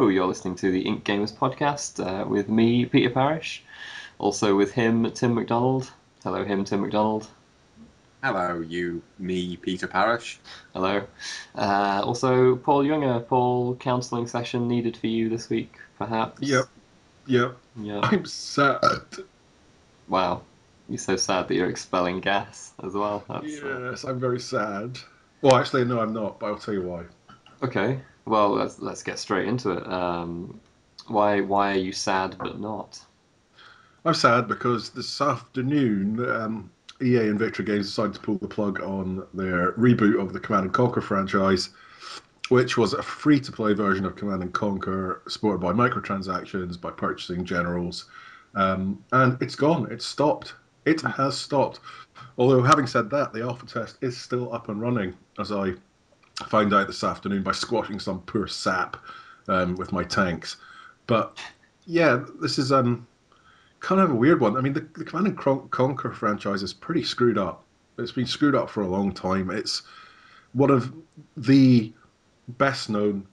Hello, you're listening to the IncGamers Podcast with me, Peter Parrish. Also with him, Tim McDonald. Hello, Tim McDonald. Hello, me, Peter Parrish. Hello. Also, Paul Younger. Paul, counselling session needed for you this week, perhaps? Yep. I'm sad. Wow. You're so sad that you're expelling gas as well. Yes, I'm very sad. Well, actually, no, I'm not, but I'll tell you why. Okay. Well, let's get straight into it. Why are you sad but not? I'm sad because this afternoon, EA and Victor Games decided to pull the plug on their reboot of the Command and Conquer franchise, which was a free-to-play version of Command and Conquer, supported by microtransactions, by purchasing generals, and it's gone. It's stopped. It has stopped. Although, having said that, the alpha test is still up and running, as I found out this afternoon by squashing some poor sap with my tanks. But yeah, this is kind of a weird one. I mean, the Command and Conquer franchise is pretty screwed up. It's been screwed up for a long time. It's one of the best known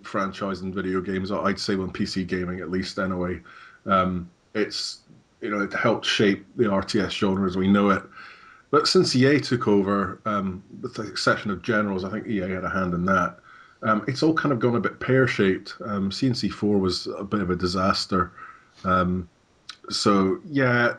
franchise in video games, I'd say, on PC gaming at least. Anyway, it's it helped shape the RTS genre as we know it. But since EA took over, with the exception of Generals, I think EA had a hand in that. It's all kind of gone a bit pear-shaped. CNC4 was a bit of a disaster. So yeah,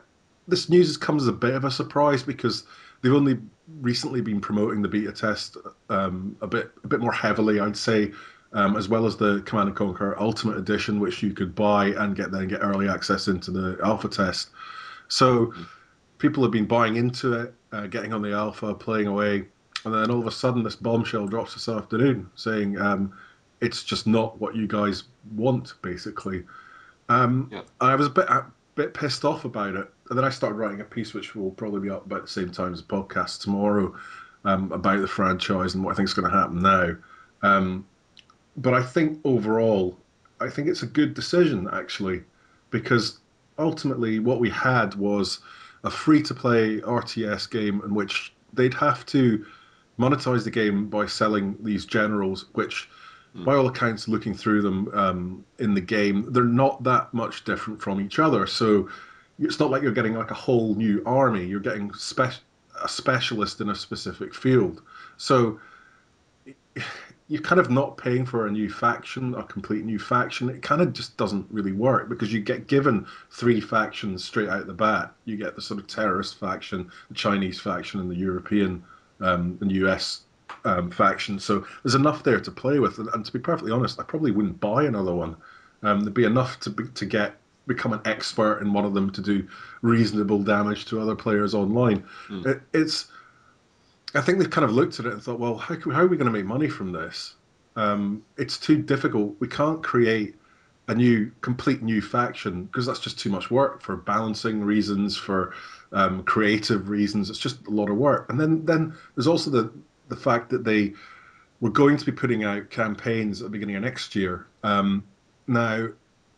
this news has come as a bit of a surprise because they've only recently been promoting the beta test a bit more heavily, I'd say, as well as the Command and Conquer Ultimate Edition, which you could buy and get early access into the alpha test. So people have been buying into it, getting on the alpha, playing away, and then all of a sudden this bombshell drops this afternoon saying it's just not what you guys want, basically. I was a bit pissed off about it, and then I started writing a piece which will probably be up about the same time as the podcast tomorrow about the franchise and what I think is going to happen now. But I think overall, I think it's a good decision actually, because ultimately what we had was a free-to-play RTS game in which they'd have to monetize the game by selling these generals, which, by all accounts, looking through them in the game, they're not that much different from each other. So it's not like you're getting like a whole new army. You're getting a specialist in a specific field. So you're kind of not paying for a new faction, a complete new faction. It kind of just doesn't really work because you get given three factions straight out the bat. You get the sort of terrorist faction, the Chinese faction, and the European and US faction. So there's enough there to play with. And to be perfectly honest, I probably wouldn't buy another one. There'd be enough to become an expert in one of them to do reasonable damage to other players online. I think they've kind of looked at it and thought, well, how are we going to make money from this? It's too difficult. We can't create a complete new faction because that's just too much work for balancing reasons, for creative reasons. It's just a lot of work. And then there's also the fact that they were going to be putting out campaigns at the beginning of next year. Now,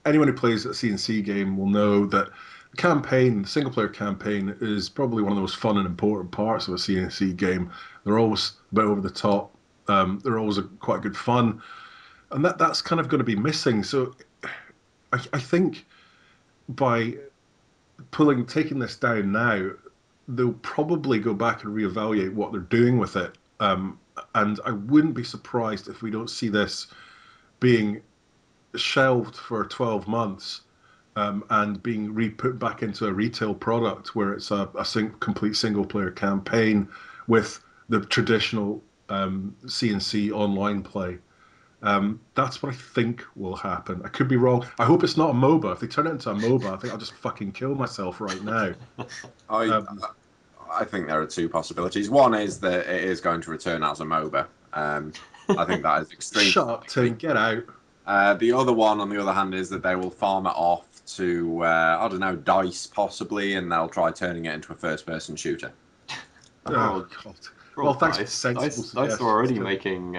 anyone who plays a CNC game will know that the single player campaign, is probably one of the most fun and important parts of a CNC game. They're always a bit over the top. They're always quite good fun, and that's kind of going to be missing. So I think by taking this down now, they'll probably go back and reevaluate what they're doing with it. And I wouldn't be surprised if we don't see this being shelved for 12 months and being put back into a retail product where it's a complete single-player campaign with the traditional CNC online play. That's what I think will happen. I could be wrong. I hope it's not a MOBA. If they turn it into a MOBA, I think I'll just fucking kill myself right now. I think there are two possibilities. One is that it is going to return as a MOBA. I think that is extremely Shut up, Tim. Get out. The other one, on the other hand, is that they will farm it off to, I don't know, DICE possibly, and they'll try turning it into a first-person shooter. Oh, God. Well, thanks for sensible suggestions. DICE are already making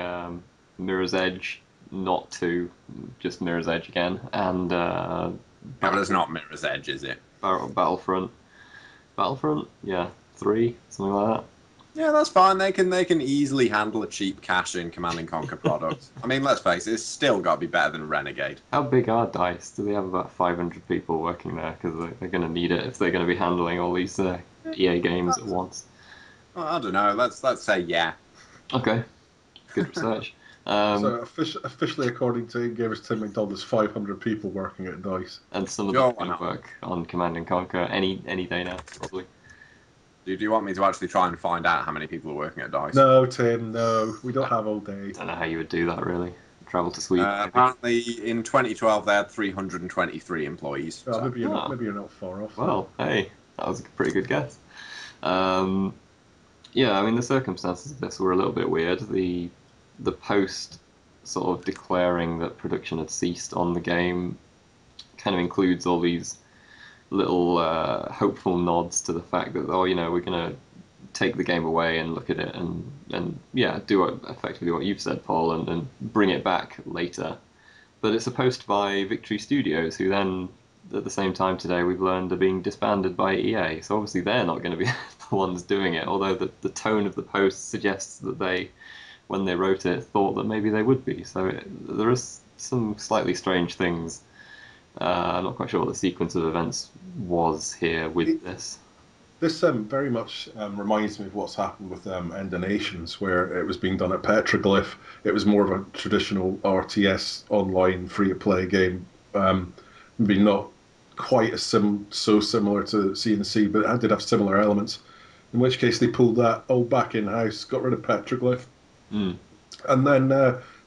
Mirror's Edge, not 2, just Mirror's Edge again, and... but it's not Mirror's Edge, is it? Battlefront? Yeah, 3, something like that. Yeah, that's fine. They can easily handle a cheap cash-in Command and Conquer product. I mean, let's face it, it's still got to be better than Renegade. How big are DICE? Do they have about 500 people working there? Because they're going to need it if they're going to be handling all these EA games at once. Well, I don't know. Let's say yeah. Okay, good research. So officially, according to IncGamers Tim McDonald, there's 500 people working at DICE. And some of Sure, them why are going to not? work on Command and Conquer any day now, probably. Do you want me to actually try and find out how many people are working at DICE? No, Tim, no. We don't have all day. I don't know how you would do that, really. Travel to Sweden. Apparently, in 2012, they had 323 employees. Well, So. maybe you're not far off. Well, hey, that was a pretty good guess. Yeah, I mean, the circumstances of this were a little bit weird. The post sort of declaring that production had ceased on the game kind of includes all these little hopeful nods to the fact that, oh, you know, we're going to take the game away and look at it and yeah, do effectively what you've said, Paul, and bring it back later. But it's a post by Victory Studios, who then, at the same time today, we've learned are being disbanded by EA. So obviously they're not going to be the ones doing it, although the tone of the post suggests that they, when they wrote it, thought that maybe they would be. So there is some slightly strange things. I'm not quite sure what the sequence of events was here with this. This very much reminds me of what's happened with End of Nations, where it was being done at Petroglyph. It was more of a traditional RTS online free-to-play game, maybe not quite as so similar to CNC, but it did have similar elements. In which case, they pulled that all back in-house, got rid of Petroglyph, and then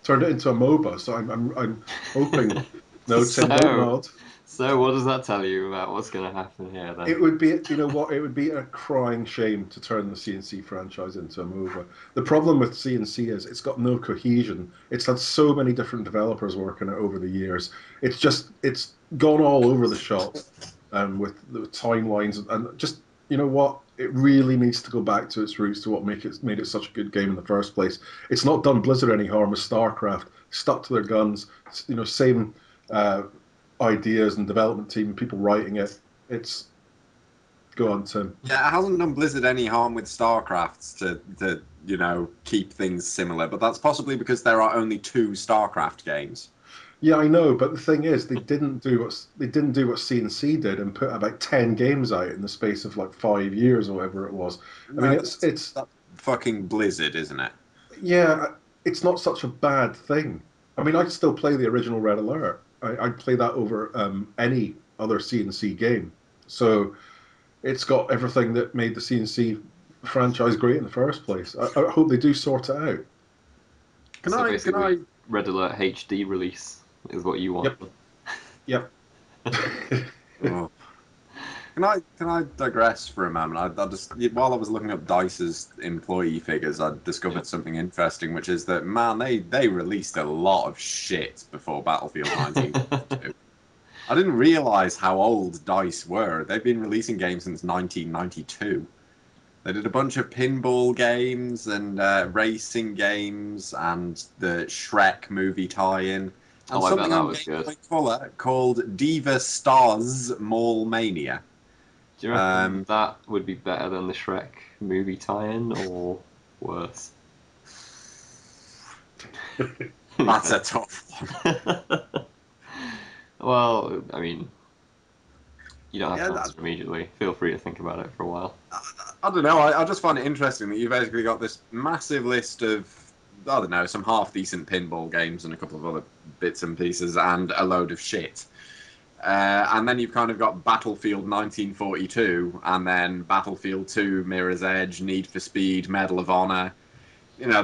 turned it into a MOBA. So I'm hoping. No, Tim, don't nod. So what does that tell you about what's going to happen here then? It would be, you know what, it would be a crying shame to turn the CNC franchise into a MOBA. The problem with CNC is it's got no cohesion. It's had so many different developers working it over the years. It's gone all over the shop with the timelines and just, you know what, it really needs to go back to its roots, to what made it such a good game in the first place. It's not done Blizzard any harm with StarCraft. Stuck to their guns, you know, same ideas and development team, people writing it. It's go on, Tim. Yeah, it hasn't done Blizzard any harm with StarCraft to you know, keep things similar, but that's possibly because there are only 2 StarCraft games. Yeah, I know, but the thing is, they didn't do what CNC did and put about 10 games out in the space of like 5 years or whatever it was. I mean, it's that's fucking Blizzard, isn't it? Yeah, it's not such a bad thing. I mean, I'd still play the original Red Alert. I'd play that over any other CNC game. So it's got everything that made the CNC franchise great in the first place. I hope they do sort it out. Can I Red Alert HD release is what you want. Yep. Oh. Can I digress for a moment? I just, while I was looking up DICE's employee figures, I discovered something interesting, which is that, man, they released a lot of shit before Battlefield 1942. I didn't realise how old DICE were. They've been releasing games since 1992. They did a bunch of pinball games and racing games and the Shrek movie tie-in. And something on Game Boy Color called Diva Stars Mall Mania. Do you reckon that would be better than the Shrek movie tie-in, or worse? That's a tough one. Well, I mean, you don't have to answer that's immediately. Feel free to think about it for a while. I don't know. I just find it interesting that you've basically got this massive list of, I don't know, some half-decent pinball games and a couple of other bits and pieces and a load of shit. And then you've kind of got Battlefield 1942 and then Battlefield 2, Mirror's Edge, Need for Speed, Medal of Honor. You know,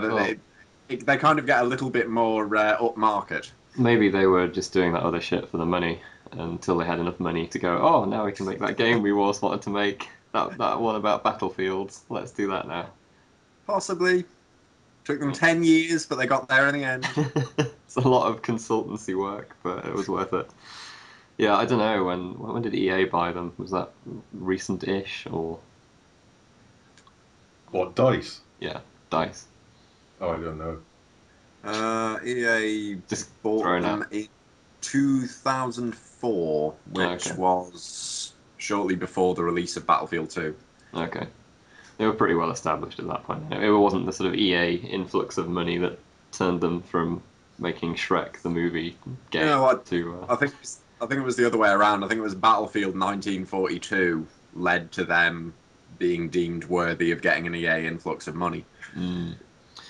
they kind of get a little bit more upmarket. Maybe they were just doing that other shit for the money until they had enough money to go, oh, now we can make that game we always wanted to make. That one about battlefields. Let's do that now. Possibly. Took them 10 years, but they got there in the end. It's a lot of consultancy work, but it was worth it. Yeah, I don't know. When did EA buy them? Was that recent-ish, or...? What, DICE? Yeah, DICE. Oh, I don't know. EA Just bought them in 2004, which was shortly before the release of Battlefield 2. Okay. They were pretty well established at that point. It wasn't the sort of EA influx of money that turned them from making Shrek the movie game to. I think it was the other way around. I think it was Battlefield 1942 led to them being deemed worthy of getting an EA influx of money.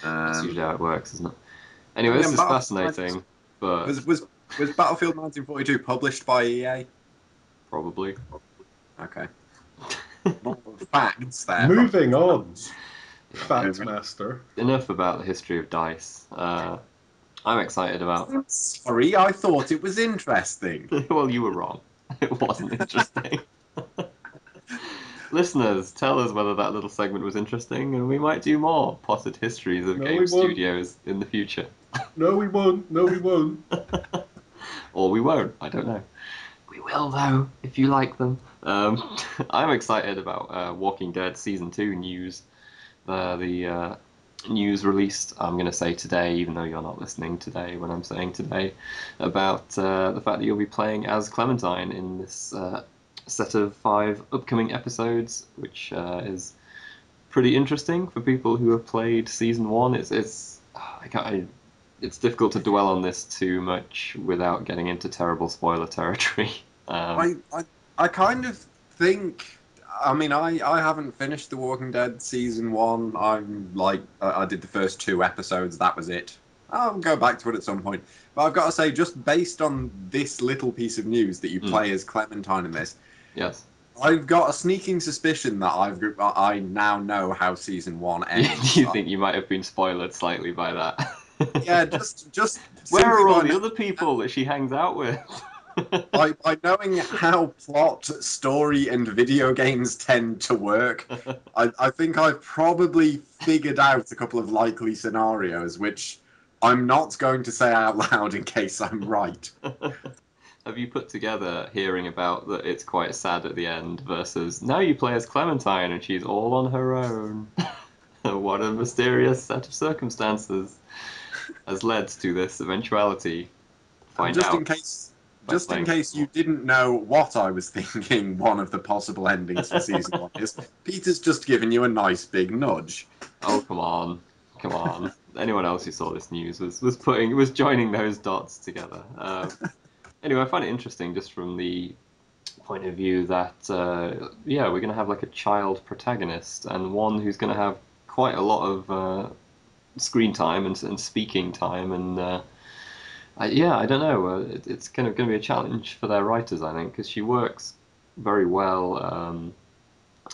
That's usually how it works, isn't it? Anyway, this is fascinating, but was Battlefield 1942 published by EA? Probably. Okay. Facts there. Moving on. Yeah. Fact master. Enough about the history of DICE. I'm excited about. I'm sorry, I thought it was interesting. Well, you were wrong. It wasn't interesting. Listeners, tell us whether that little segment was interesting, and we might do more potted histories of game studios in the future. No, we won't. No, we won't. Or we won't. I don't know. We will, though, if you like them. I'm excited about Walking Dead Season 2 news. The news released, I'm going to say today, even though you're not listening today when I'm saying today, about the fact that you'll be playing as Clementine in this set of 5 upcoming episodes, which is pretty interesting for people who have played Season 1. It's difficult to dwell on this too much without getting into terrible spoiler territory. I kind of think. I mean, I haven't finished The Walking Dead Season 1. I did the first 2 episodes, that was it. I'll go back to it at some point. But I've got to say, just based on this little piece of news that you play as Clementine in this, yes, I've got a sneaking suspicion that I now know how Season 1 ends. Do you think you might have been spoiled slightly by that? Yeah, just where are all the other people that she hangs out with? by knowing how plot, story, and video games tend to work, I think I've probably figured out a couple of likely scenarios, which I'm not going to say out loud in case I'm right. Have you put together hearing about that it's quite sad at the end versus now you play as Clementine and she's all on her own? What a mysterious set of circumstances has led to this eventuality. Find just out. Just in case you didn't know what I was thinking, one of the possible endings for Season 1 is, Peter's just given you a nice big nudge. Oh, come on. Anyone else who saw this news was joining those dots together. Anyway, I find it interesting just from the point of view that, we're going to have like a child protagonist and one who's going to have quite a lot of screen time and speaking time and I don't know. It's kind of going to be a challenge for their writers, I think, because she works very well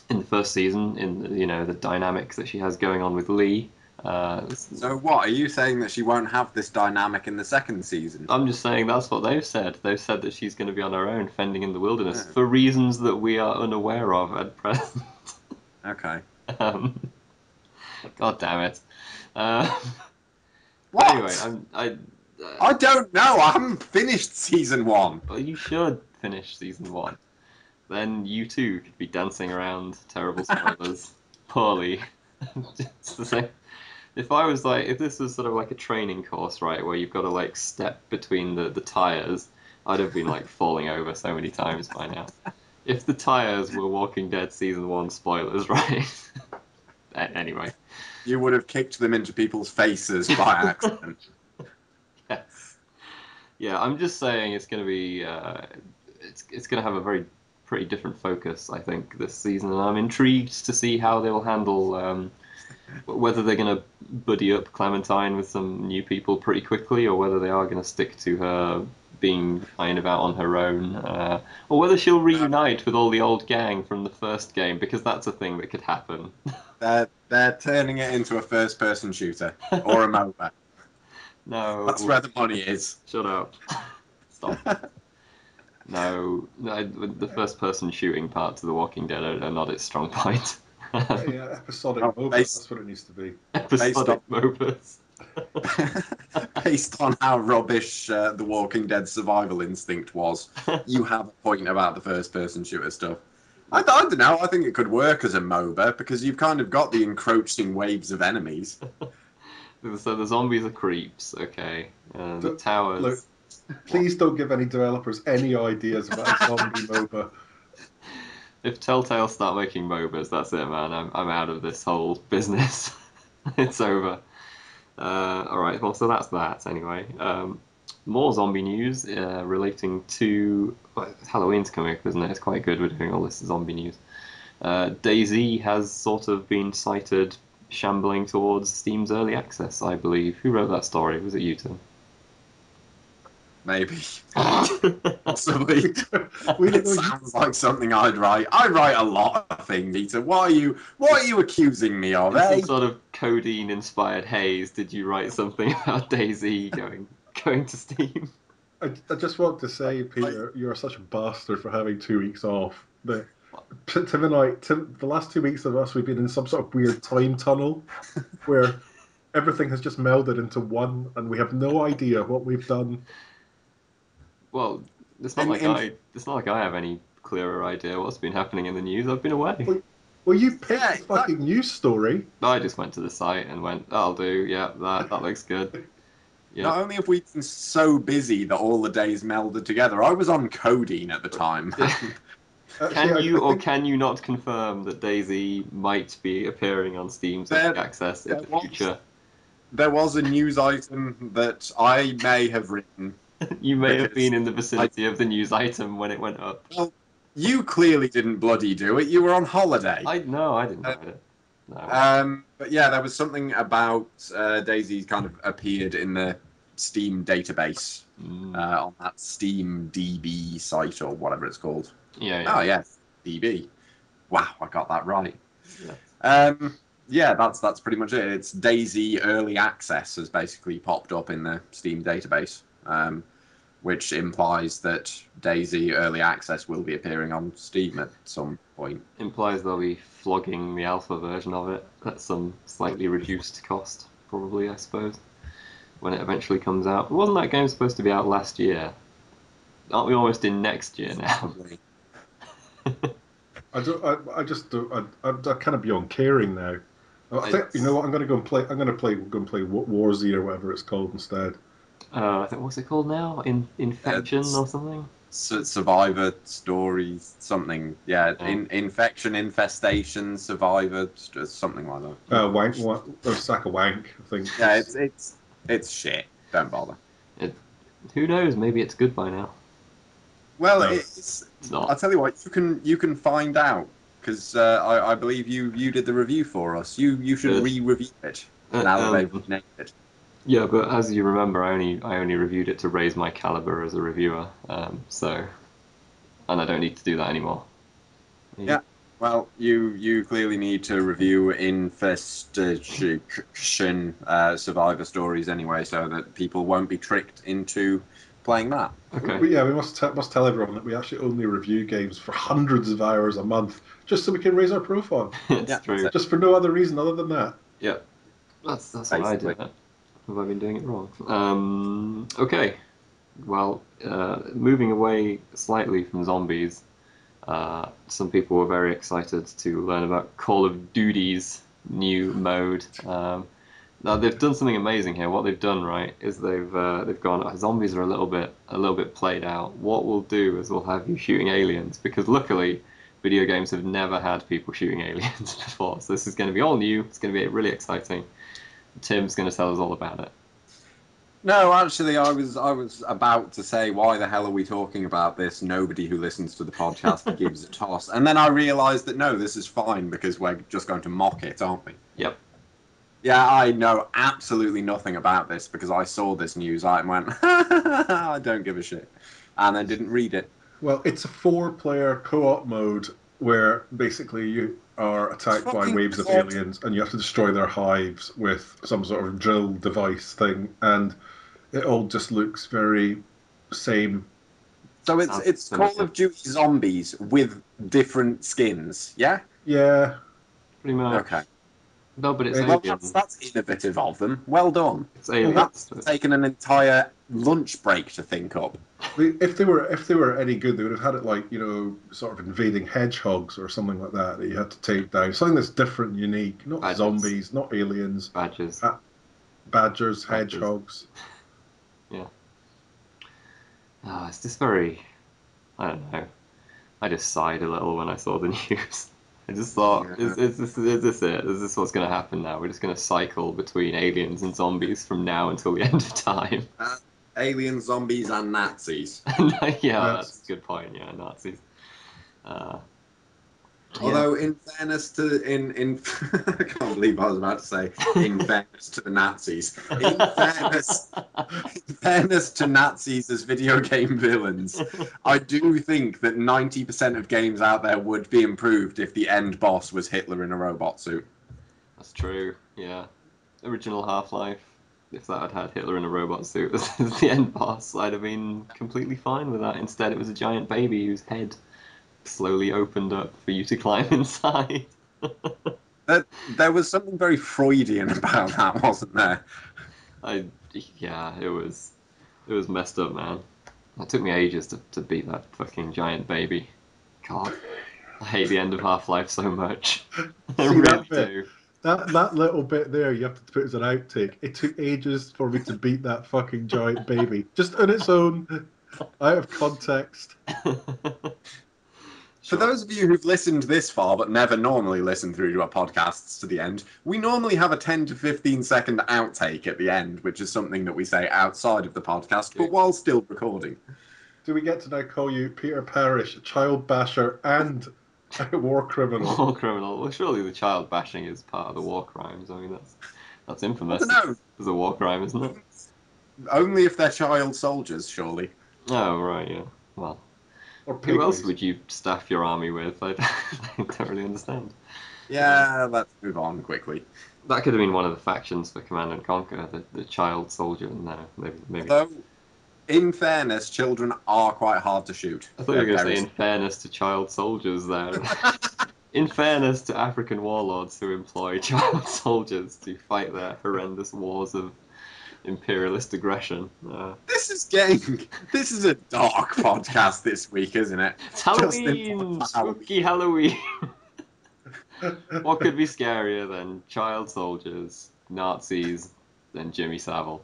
in the first season in the dynamics that she has going on with Lee. So what, are you saying that she won't have this dynamic in the second season? I'm just saying that's what they've said. They've said that she's going to be on her own, fending in the wilderness for reasons that we are unaware of at present. Okay. God damn it. What? Anyway, I don't know. I haven't finished Season 1. Well, you should finish Season 1. Then you too could be dancing around terrible spoilers poorly. Just the same. If this was sort of like a training course, right, where you've got to like step between the tires, I'd have been like falling over so many times by now. If the tires were Walking Dead Season 1 spoilers, right? Anyway. You would have kicked them into people's faces by accident. Yes. Yeah, I'm just saying it's going to be it's going to have a pretty different focus, I think, this season, and I'm intrigued to see how they'll handle whether they're going to buddy up Clementine with some new people pretty quickly, or whether they are going to stick to her being kind of out on her own, or whether she'll reunite with all the old gang from the first game, because that's a thing that could happen. They're turning it into a first-person shooter or a MOBA. No. That's where the money is. Shut up. Stop. No, the first-person shooting parts of The Walking Dead are not its strong point. Episodic MOBA, that's what it needs to be. Episodic MOBAs. Based on how rubbish The Walking Dead survival instinct was, you have a point about the first-person shooter stuff. I don't know, I think it could work as a MOBA, because you've kind of got the encroaching waves of enemies. So the zombies are creeps, okay. The towers... Look, please don't give any developers any ideas about a zombie MOBA. If Telltale start making MOBAs, that's it, man. I'm out of this whole business. It's over. All right, well, so that's that anyway. More zombie news relating to Halloween's coming up, isn't it? It's quite good we're doing all this zombie news. DayZ has sort of been cited shambling towards Steam's early access, I believe. Who wrote that story? Was it you, Tim? Maybe. Possibly. We It don't know. sounds like something I'd write. I write a lot of things, Peter. What are you accusing me of, In eh? some sort of codeine-inspired haze, did you write something about DayZ going to Steam? I just want to say, Peter, you're such a bastard for having 2 weeks off. But Tim and I, the last 2 weeks of us, we've been in some sort of weird time tunnel where everything has just melded into one, and we have no idea what we've done. Well, In- in- it's not like I have any clearer idea what's been happening in the news. I've been away. Well, you picked Yeah, the fucking news story. I just went to the site and went, that'll do. Yeah, that looks good. Yeah. Not only have we been so busy that all the days melded together, I was on codeine at the time. Can you not confirm that DayZ might be appearing on Steam's early access in the future? There was a news item that I may have written. You may have been in the vicinity of the news item when it went up. Well, you clearly didn't bloody do it. You were on holiday. I didn't write it. But yeah, there was something about DayZ kind of appeared in the Steam database on that Steam DB site or whatever it's called. Yeah. Oh yes, DB. Wow, I got that right. Yeah. Yeah, that's pretty much it. It's DayZ Early Access has basically popped up in the Steam database, which implies that DayZ Early Access will be appearing on Steam at some point. Implies they'll be flogging the alpha version of it at some slightly reduced cost, probably, I suppose, when it eventually comes out. Wasn't that game supposed to be out last year? Aren't we almost in next year now? Probably. I'm kind of beyond caring now. I think you know what I'm going to go and play. I'm going to play Warzy or whatever it's called instead. I think what's it called now? Infection or something? Survivor Stories, something. Yeah, Infection, Infestation, Survivor, something like that. Wank, or sack of wank. I think. Yeah, it's shit. Don't bother. Who knows? Maybe it's good by now. Well, No, it's not. I'll tell you what. You can find out because I believe you did the review for us. You should re-review it now that they've named it. Yeah, but as you remember, I only reviewed it to raise my caliber as a reviewer. And I don't need to do that anymore. Yeah. Well, you clearly need to review Infestation Survivor Stories anyway, so that people won't be tricked into playing that. Okay. We must tell everyone that we actually only review games for hundreds of hours a month, just so we can raise our profile. It's true. Just for no other reason other than that. Yeah. That's what I do. Have I been doing it wrong? Okay. Well, moving away slightly from zombies, some people were very excited to learn about Call of Duty's new mode. Now they've done something amazing here. What they've done, right, is they've gone. Zombies are a little bit played out. What we'll do is we'll have you shooting aliens because luckily, video games have never had people shooting aliens before. So this is going to be all new. It's going to be really exciting. Tim's going to tell us all about it. No, actually, I was about to say, why the hell are we talking about this? Nobody who listens to the podcast gives a toss. And then I realised that no, this is fine because we're just going to mock it, aren't we? Yep. Yeah, I know absolutely nothing about this because I saw this news item and went, I don't give a shit, and then didn't read it. Well, it's a 4-player co-op mode where basically you are attacked by waves of aliens and you have to destroy their hives with some sort of drill device thing, and it all just looks very same. So it's Call of Duty Zombies with different skins, yeah? Yeah. Pretty much. Okay. No, but it's Well, aliens. that's innovative of them. Well done. It's aliens. That's taken an entire lunch break to think up. If they were any good, they would have had it like, sort of invading hedgehogs or something like that you had to take down. Something that's different, unique, not Badgers. Zombies, not aliens. Badgers. Hedgehogs. Yeah. It's just very, I don't know. I just sighed a little when I saw the news. I just thought, Yeah. is this it? Is this what's going to happen now? We're just going to cycle between aliens and zombies from now until the end of time. Aliens, zombies, and Nazis. Yeah, That's that's a good point. Yeah, Nazis. Uh, Although, in fairness to in I can't believe I was about to say in fairness to the Nazis. In fairness to Nazis as video game villains, I do think that 90% of games out there would be improved if the end boss was Hitler in a robot suit. That's true. Yeah, original Half-Life. If that had had Hitler in a robot suit as the end boss, I'd have been completely fine with that. Instead, it was a giant baby whose head slowly opened up for you to climb inside. There was something very Freudian about that, wasn't there? I yeah, it was messed up, man. It took me ages to beat that fucking giant baby. God, I hate the end of Half-Life so much. I see really that bit. do. That little bit there, you have to put as an outtake. It took ages for me to beat that fucking giant baby, just on its own, out of context. For Sure. those of you who've listened this far but never normally listen through to our podcasts to the end, we normally have a 10 to 15 second outtake at the end, which is something that we say outside of the podcast, but while still recording. Do we get to now call you Peter Parrish, child basher, and a war criminal? War criminal. Well, surely the child bashing is part of the war crimes. I mean, that's I infamous don't know. as a war crime, isn't it? Only if they're child soldiers, surely. Oh, right, yeah. Well, Or who else pigmies? would you staff your army with? I don't really understand. Yeah, let's move on quickly. That could have been one of the factions for Command and Conquer, the child soldier. No, maybe. Although, in fairness, children are quite hard to shoot. I thought you were going to say, in fairness to child soldiers there. In fairness to African warlords who employ child soldiers to fight their horrendous wars of imperialist aggression. This is a dark podcast this week, isn't it? It's Just in Halloween! time for Halloween. Spooky Halloween! What could be scarier than child soldiers, Nazis, and Jimmy Savile?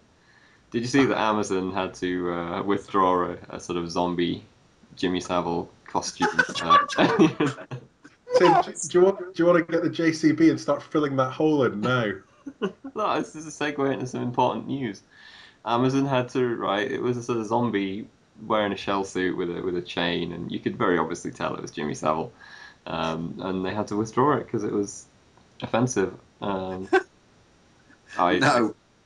Did you see that Amazon had to withdraw a sort of zombie Jimmy Savile costume? Tim, do you want to get the JCB and start filling that hole in now? No, this is a segue into some important news. Amazon had to, right, it was a sort of zombie wearing a shell suit with a chain, and you could very obviously tell it was Jimmy Savile. And they had to withdraw it because it was offensive. No,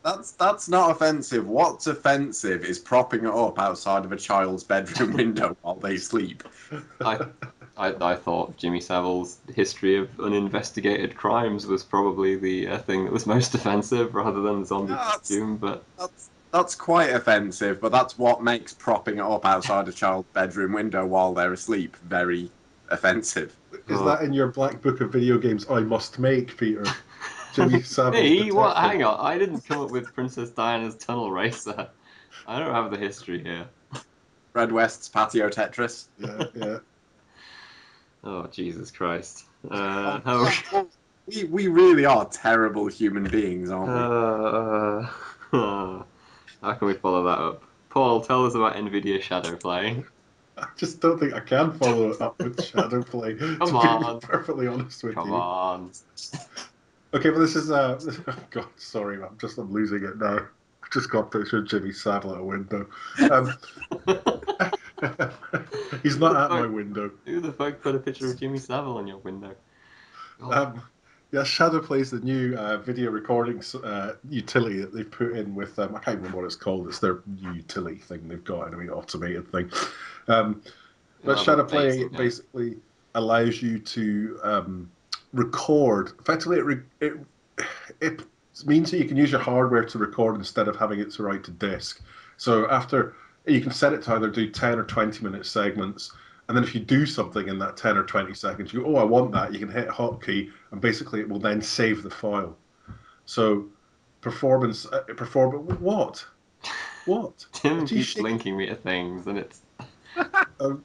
that's not offensive. What's offensive is propping it up outside of a child's bedroom window while they sleep. I thought Jimmy Savile's history of uninvestigated crimes was probably the thing that was most offensive, rather than the zombie costume. But that's quite offensive. But that's what makes propping it up outside a child's bedroom window while they're asleep very offensive. Is that in your black book of video games I must make, Peter? Jimmy Savile's me? What? detective. Hang on, I didn't come up with Princess Diana's tunnel racer. I don't have the history here. Fred West's patio Tetris. Yeah. Oh, Jesus Christ. We really are terrible human beings, aren't we? How can we follow that up? Paul, tell us about NVIDIA Shadow Play. I just don't think I can follow it up with shadow play. Come to on. be perfectly honest with Come you. on. Okay, but this is oh God, sorry, I'm losing it now. I just got a picture of Jimmy Savile at a window. He's not at my window. Who the fuck put a picture of Jimmy Savile on your window? Yeah, Shadowplay is the new video recording utility that they've put in with I can't remember what it's called. It's their new utility thing they've got, an automated thing. But Shadowplay basically allows you to record. Effectively, it means that you can use your hardware to record instead of having it to write to disk. So after you can set it to either do 10 or 20-minute segments. And then if you do something in that 10 or 20 seconds, you go, oh, I want that. You can hit a hotkey, and basically it will then save the file. So what? What? Tim keeps linking me to things, and it's... I'm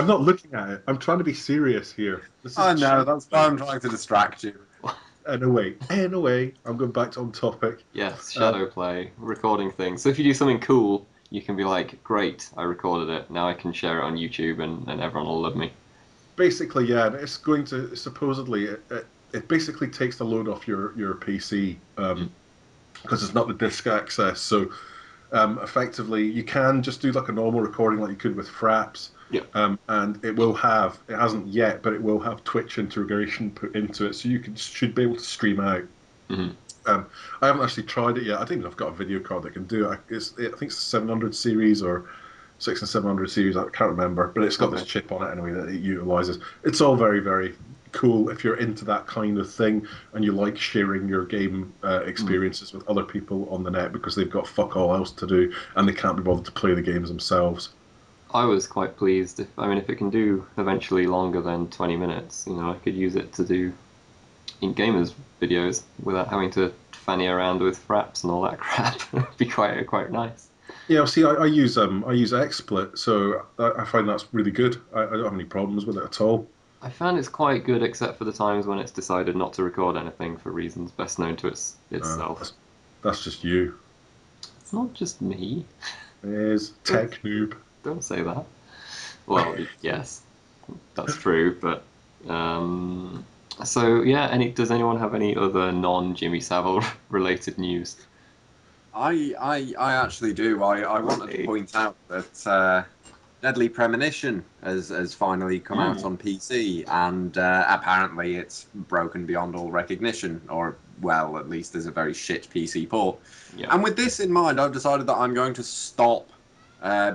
not looking at it. I'm trying to be serious here. I know, that's why I'm trying to distract you. Anyway, I'm going back on topic. Yes, Shadowplay, recording things. So if you do something cool, You can be like, great, I recorded it. Now I can share it on YouTube and everyone will love me. Basically, yeah, but it's going to supposedly it basically takes the load off your PC because it's not the disk access. So effectively, you can just do like a normal recording like you could with Fraps. Yeah. And it hasn't yet, but it will have Twitch integration put into it, so you should be able to stream out. Mm-hmm. I haven't actually tried it yet. I don't even know if I've got a video card that can do it. I think it's a 700 series or 6 and 700 series. I can't remember, but it's got this chip on it anyway that it utilizes. It's all very, very cool if you're into that kind of thing and you like sharing your game experiences with other people on the net because they've got fuck all else to do and they can't be bothered to play the games themselves. I was quite pleased. If it can do eventually longer than 20 minutes, I could use it to do IncGamers videos without having to fanny around with fraps and all that crap. It'd be quite nice. Yeah, see, I use XSplit, so I find that's really good. I don't have any problems with it at all. I found it's quite good, except for the times when it's decided not to record anything for reasons best known to itself. That's just you. It's not just me. It is tech noob. Don't say that. Well, yes, that's true, but so yeah. Does anyone have any other non-Jimmy Savile related news? I actually do. I wanted to point out that Deadly Premonition has finally come out on PC, and apparently it's broken beyond all recognition, or, well, at least there's a very shit PC port. Yeah. And with this in mind, I've decided that I'm going to stop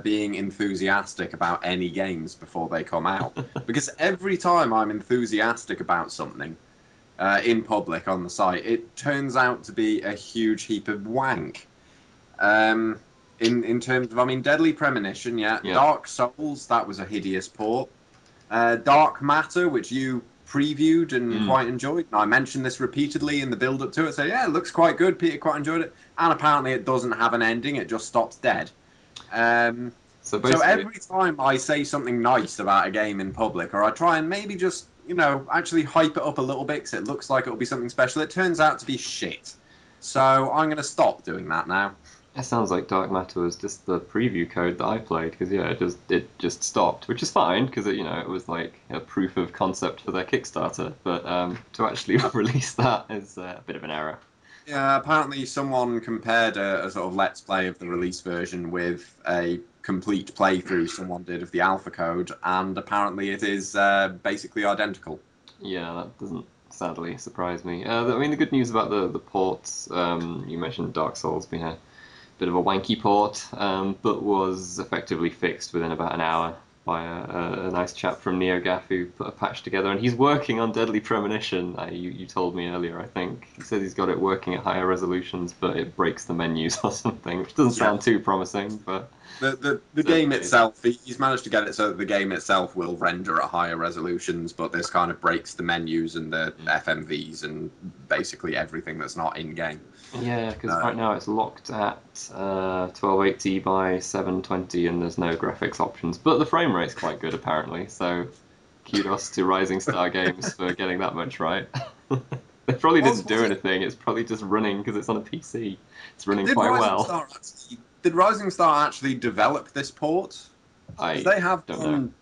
being enthusiastic about any games before they come out. Because every time I'm enthusiastic about something in public on the site, it turns out to be a huge heap of wank. In terms of, Deadly Premonition, yeah. Dark Souls, that was a hideous port. Dark Matter, which you previewed and quite enjoyed. And I mentioned this repeatedly in the build-up to it. So, yeah, it looks quite good. Peter quite enjoyed it. And apparently it doesn't have an ending. It just stops dead. So every time I say something nice about a game in public, or I try and maybe just, actually hype it up a little bit because it looks like it'll be something special, it turns out to be shit. So I'm going to stop doing that now. It sounds like Dark Matter was just the preview code that I played, because it just stopped, which is fine because it was like a proof of concept for their Kickstarter. But to actually release that is a bit of an error. Yeah, apparently someone compared a sort of let's play of the release version with a complete playthrough someone did of the alpha code, and apparently it is basically identical. Yeah, that doesn't sadly surprise me. The good news about the ports, you mentioned Dark Souls being a bit of a wanky port, but was effectively fixed within about an hour by a nice chap from NeoGAF who put a patch together, and he's working on Deadly Premonition. You told me earlier, I think. He says he's got it working at higher resolutions, but it breaks the menus or something, which doesn't sound too promising. But the game itself, he's managed to get it so that the game itself will render at higher resolutions, but this kind of breaks the menus and the FMVs and basically everything that's not in-game. Yeah, because right now it's locked at 1280 by 720 and there's no graphics options, but the frame rate's quite good apparently, so kudos to Rising Star Games for getting that much right. They probably didn't do anything, it's probably just running because it's on a PC. It's running quite well. Did Rising Star actually develop this port? They have don't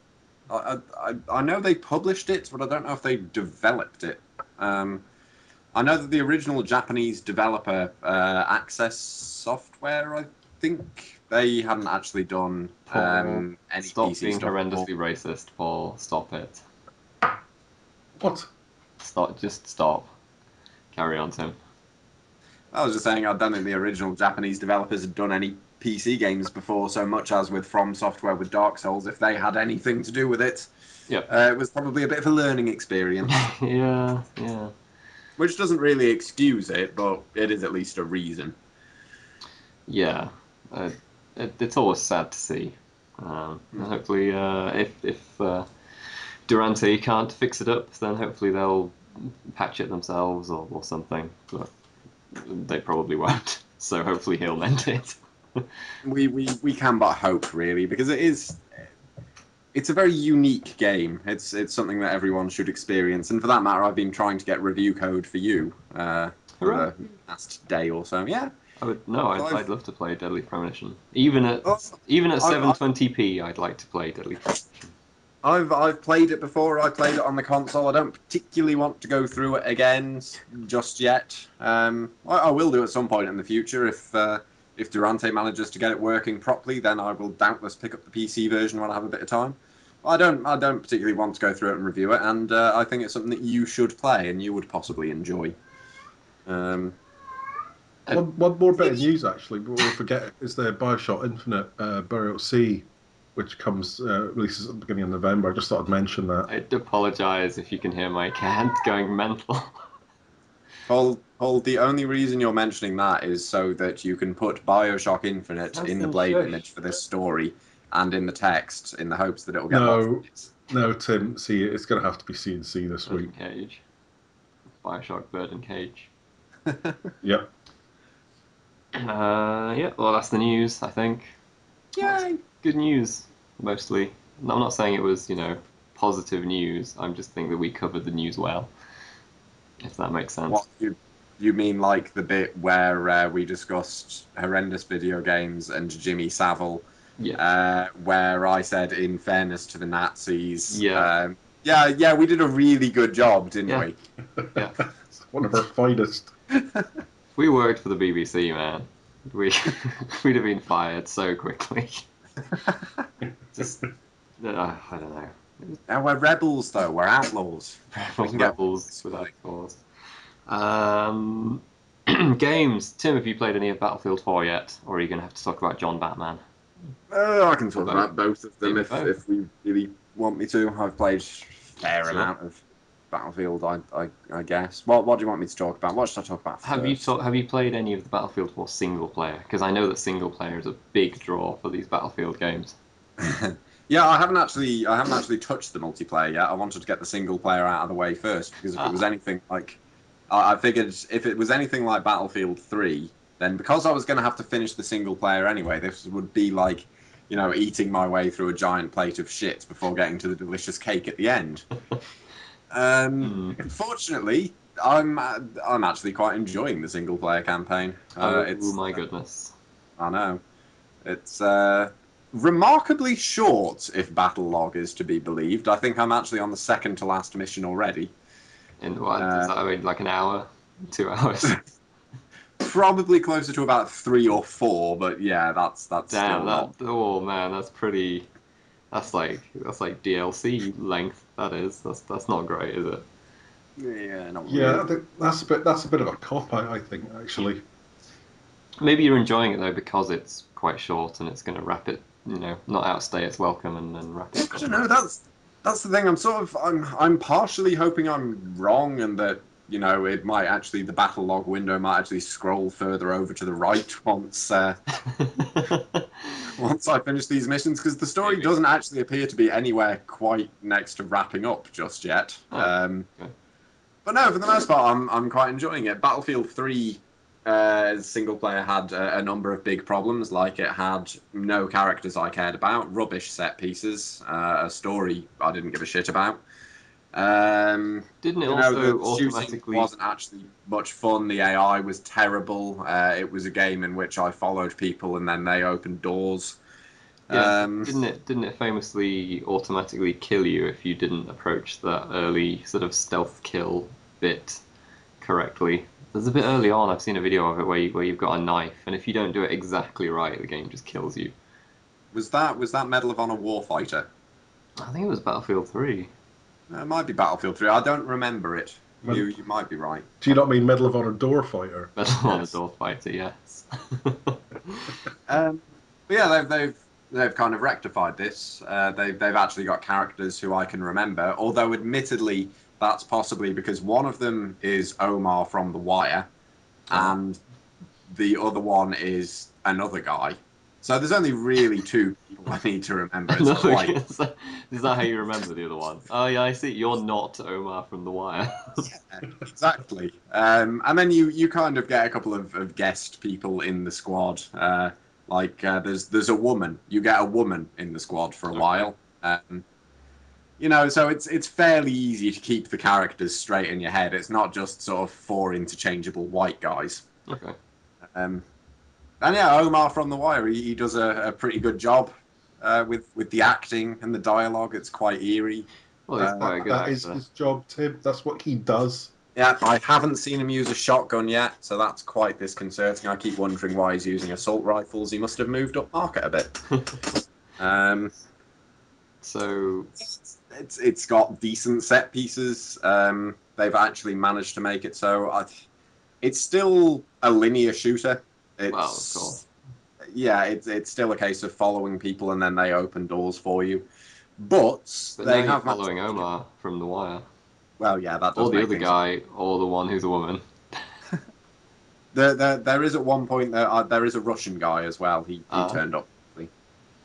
know. I know they published it, but I don't know if they developed it. I know that the original Japanese developer, Access Software, I think, they hadn't actually done any stop PC being stuff. horrendously racist, Paul. Stop it. What? Just stop. Carry on, Tim. I was just saying I don't think the original Japanese developers had done any PC games before so much as with From Software with Dark Souls. If they had anything to do with it, it was probably a bit of a learning experience. Yeah. Which doesn't really excuse it, but it is at least a reason. Yeah, it's always sad to see. Hopefully, if Durante can't fix it up, then hopefully they'll patch it themselves or something. But they probably won't. So hopefully he'll mend it. we can but hope, really, because it's a very unique game. It's something that everyone should experience, and for that matter, I've been trying to get review code for you for the last day or so. Yeah. I'd love to play Deadly Premonition. Even at Oh, 720p, I'd like to play Deadly Premonition. I've played it before. I played it on the console. I don't particularly want to go through it again just yet. I will do at some point in the future if Durante manages to get it working properly. Then I will doubtless pick up the PC version when I have a bit of time. I don't particularly want to go through it and review it, and I think it's something that you should play and you would possibly enjoy. One more bit of news, actually, but we'll forget is the Bioshock Infinite Burial at Sea, which releases at the beginning of November. I just thought I'd mention that. I'd apologise if you can hear my cat going mental. Paul, the only reason you're mentioning that is so that you can put Bioshock Infinite in the blade image for this story and in the text in the hopes that it'll get lots. No, Tim, see, it's going to have to be C&C this week. Cage. Bioshock Bird and Cage. Yep. Yeah, well, that's the news, I think. Yay! Good news, mostly. I'm not saying it was, positive news. I just think that we covered the news well, if that makes sense. What, you mean like the bit where we discussed horrendous video games and Jimmy Savile? Yeah. Where I said, in fairness to the Nazis, Yeah. We did a really good job, didn't we? Yeah. It's one of our finest. We worked for the BBC, man. We'd have been fired so quickly. Just, I don't know. We're rebels, though. We're outlaws. Rebels without cause. Games. Tim, have you played any of Battlefield 4 yet? Or are you going to have to talk about John Batman? I can talk about both of them if we really want me to. I've played a fair amount of Battlefield, I guess. What do you want me to talk about? What should I talk about first? Have you played any of the Battlefield 4 single player? Because I know that single player is a big draw for these Battlefield games. Yeah, I haven't actually touched the multiplayer yet. I wanted to get the single player out of the way first because if it was anything like, I figured if it was anything like Battlefield 3, then because I was going to have to finish the single player anyway, this would be like, eating my way through a giant plate of shit before getting to the delicious cake at the end. Fortunately, I'm actually quite enjoying the single player campaign. My goodness! I know it's remarkably short, if battle log is to be believed. I think I'm actually on the second to last mission already. In what does that mean? Like an hour, 2 hours? Probably closer to about 3 or 4, but yeah, that's damn. still not. Oh man, that's pretty. That's like DLC length. That is. That's not great, is it? Yeah, not Yeah, really. I think that's a bit of a cop out, I think, actually. Maybe you're enjoying it though because it's quite short and it's going to wrap it, not outstay its welcome and then wrap it. I don't know. That's the thing. I'm partially hoping I'm wrong and that it might actually the battle log window might actually scroll further over to the right once once I finish these missions because the story doesn't actually appear to be anywhere quite next to wrapping up just yet. Okay. But no, for the most part, I'm quite enjoying it. Battlefield 3 single player had a number of big problems, like it had no characters I cared about, rubbish set pieces, a story I didn't give a shit about. Didn't it also the automatically shooting wasn't actually much fun. The AI was terrible. It was a game in which I followed people and then they opened doors. Yeah, didn't it famously automatically kill you if you didn't approach that early sort of stealth kill bit correctly? There's a bit early on, I've seen a video of it where you've got a knife, and if you don't do it exactly right, the game just kills you. Was that Medal of Honor Warfighter? I think it was Battlefield 3. It might be Battlefield 3. I don't remember it. You might be right. Do you not mean Medal of Honor Door Fighter? Medal of Honor Door Fighter, yes. But yeah, they've kind of rectified this. They've actually got characters who I can remember, although admittedly that's possibly because one of them is Omar from The Wire, and the other one is another guy. So there's only really 2 people I need to remember. Is that how you remember the other one? Oh yeah, I see. You're not Omar from The Wire. Yeah, exactly. And then you kind of get a couple of guest people in the squad. There's a woman. You get a woman in the squad for a while. So it's fairly easy to keep the characters straight in your head. It's not just sort of 4 interchangeable white guys. Okay. And yeah, Omar from The Wire, he does a pretty good job with the acting and the dialogue. It's quite eerie. Well, he's quite a good That actor. is his job, Tim. That's what he does. Yeah, I haven't seen him use a shotgun yet, so that's quite disconcerting. I keep wondering why he's using assault rifles. He must have moved up market a bit. So It's got decent set pieces. They've actually managed to make it so it's still a linear shooter. well, of course. Yeah, it's still a case of following people and then they open doors for you. But But they now you're have following Omar from The Wire. Well, yeah, that does Or the make other things. guy, or the one who's a woman. There is at one point there is a Russian guy as well. He turned up.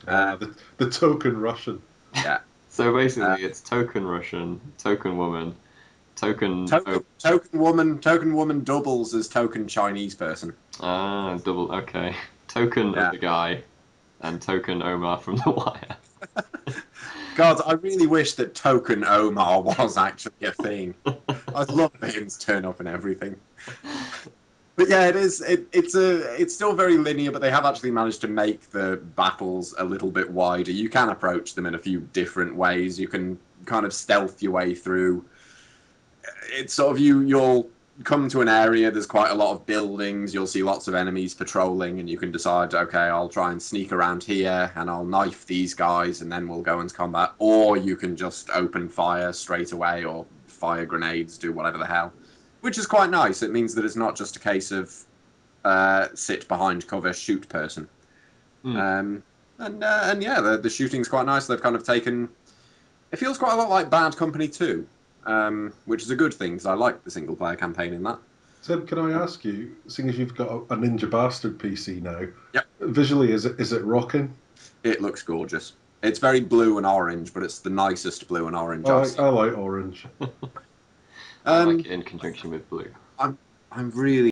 The token Russian. Yeah. So basically, it's token Russian, token woman, token Token woman doubles as token Chinese person. double. Okay, token Yeah. other guy, and token Omar from The Wire. God, I really wish that token Omar was actually a thing. I'd love for him to turn up and everything. But yeah, it is. It's still very linear, but they have actually managed to make the battles a little bit wider. You can approach them in a few different ways. You can kind of stealth your way through. It's sort of you'll come to an area. There's quite a lot of buildings. You'll see lots of enemies patrolling, and you can decide, okay, I'll try and sneak around here, and I'll knife these guys, and then we'll go into combat. Or you can just open fire straight away, or fire grenades, do whatever the hell. Which is quite nice. It means that it's not just a case of sit behind cover, shoot person. And yeah, the shooting's quite nice. They've kind of taken. It feels quite a lot like Bad Company 2, which is a good thing because I like the single player campaign in that. Tim, can I ask you, seeing as you've got a Ninja Bastard PC now, Yep. Visually, is it rocking? It looks gorgeous. It's very blue and orange, but it's the nicest blue and orange I've seen. I like orange. I like it in conjunction with blue. I'm really